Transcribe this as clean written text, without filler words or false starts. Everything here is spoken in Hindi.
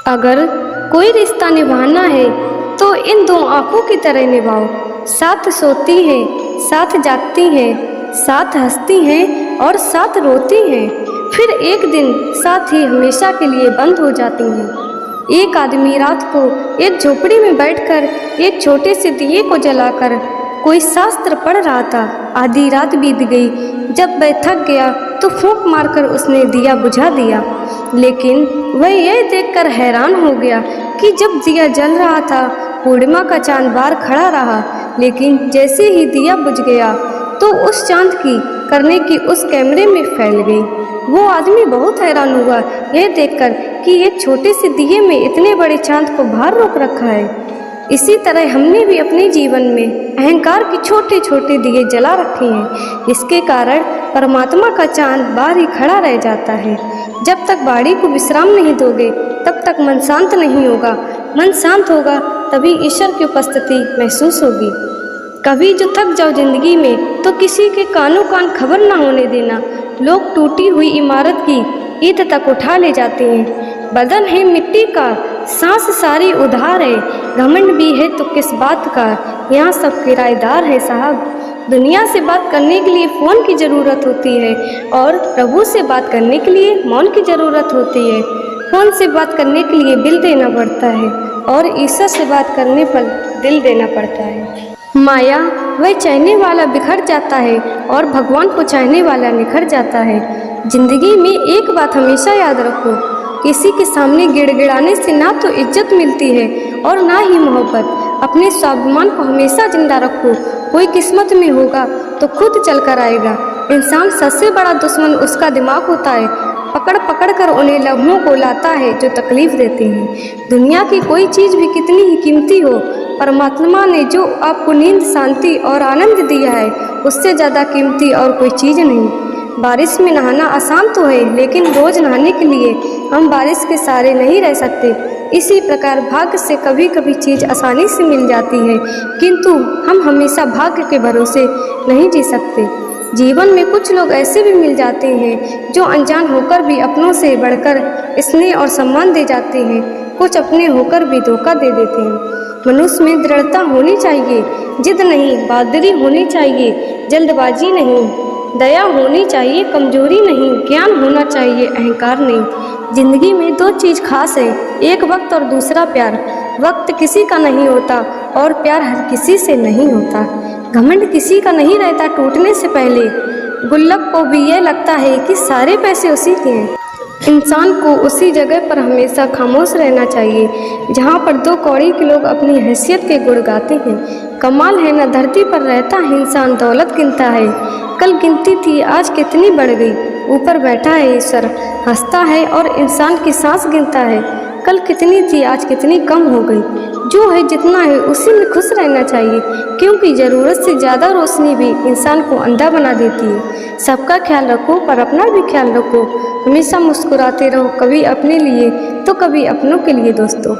अगर कोई रिश्ता निभाना है तो इन दो आँखों की तरह निभाओ। साथ सोती हैं, साथ जागती हैं, साथ हंसती हैं और साथ रोती हैं, फिर एक दिन साथ ही हमेशा के लिए बंद हो जाती हैं। एक आदमी रात को एक झोपड़ी में बैठकर एक छोटे से दिए को जलाकर कोई शास्त्र पढ़ रहा था। आधी रात बीत गई। जब वह थक गया तो फूंक मारकर उसने दिया बुझा दिया। लेकिन वह यह देखकर हैरान हो गया कि जब दिया जल रहा था पूर्णिमा का चांद बाहर खड़ा रहा, लेकिन जैसे ही दिया बुझ गया तो उस चांद की करने की उस कैमरे में फैल गई। वो आदमी बहुत हैरान हुआ यह देखकर कि एक छोटे से दिए में इतने बड़े चांद को बाहर रोक रखा है। इसी तरह हमने भी अपने जीवन में अहंकार के छोटे छोटे दिए जला रखे हैं। इसके कारण परमात्मा का चांद बाहर ही खड़ा रह जाता है। जब तक बाड़ी को विश्राम नहीं दोगे तब तक मन शांत नहीं होगा। मन शांत होगा तभी ईश्वर की उपस्थिति महसूस होगी। कभी जो थक जाओ जिंदगी में तो किसी के कानों कान खबर ना होने देना। लोग टूटी हुई इमारत की ईंट तक उठा ले जाते हैं। बदन है मिट्टी का, सांस सारी उधार है। घमंड भी है तो किस बात का, यहाँ सब किराएदार है साहब। दुनिया से बात करने के लिए फ़ोन की ज़रूरत होती है और प्रभु से बात करने के लिए मौन की ज़रूरत होती है। फ़ोन से बात करने के लिए बिल देना पड़ता है और ईश्वर से बात करने पर दिल देना पड़ता है। माया वह चाहने वाला बिखर जाता है और भगवान को चाहने वाला निखर जाता है। जिंदगी में एक बात हमेशा याद रखो, किसी के सामने गिड़गिड़ाने से ना तो इज्जत मिलती है और ना ही मोहब्बत। अपने स्वाभिमान को हमेशा जिंदा रखो। कोई किस्मत में होगा तो खुद चल कर आएगा। इंसान सबसे बड़ा दुश्मन उसका दिमाग होता है। पकड़ पकड़ कर उन्हें लम्हों को लाता है जो तकलीफ देते हैं। दुनिया की कोई चीज़ भी कितनी ही कीमती हो, परमात्मा ने जो आपको नींद, शांति और आनंद दिया है उससे ज़्यादा कीमती और कोई चीज़ नहीं। बारिश में नहाना आसान तो है, लेकिन रोज़ नहाने के लिए हम बारिश के सहारे नहीं रह सकते। इसी प्रकार भाग्य से कभी कभी चीज़ आसानी से मिल जाती है, किंतु हम हमेशा भाग्य के भरोसे नहीं जी सकते। जीवन में कुछ लोग ऐसे भी मिल जाते हैं जो अनजान होकर भी अपनों से बढ़कर स्नेह और सम्मान दे जाते हैं। कुछ अपने होकर भी धोखा दे देते हैं। मनुष्य में दृढ़ता होनी चाहिए, जिद नहीं, बहादुरी होनी चाहिए, जल्दबाजी नहीं, दया होनी चाहिए, कमजोरी नहीं, ज्ञान होना चाहिए, अहंकार नहीं। जिंदगी में दो चीज़ खास है, एक वक्त और दूसरा प्यार। वक्त किसी का नहीं होता और प्यार हर किसी से नहीं होता। घमंड किसी का नहीं रहता टूटने से पहले। गुल्लक को भी यह लगता है कि सारे पैसे उसी के हैं। इंसान को उसी जगह पर हमेशा खामोश रहना चाहिए जहाँ पर दो कौड़ी के लोग अपनी हैसियत के गुण गाते हैं। कमाल है ना, धरती पर रहता है इंसान दौलत गिनता है। कल गिनती थी आज कितनी बढ़ गई, ऊपर बैठा है ईश्वर हंसता है और इंसान की सांस गिनता है। कल कितनी थी आज कितनी कम हो गई। जो है जितना है उसी में खुश रहना चाहिए, क्योंकि ज़रूरत से ज़्यादा रोशनी भी इंसान को अंधा बना देती है। सबका ख्याल रखो पर अपना भी ख्याल रखो। हमेशा मुस्कुराते रहो, कभी अपने लिए तो कभी अपनों के लिए दोस्तों।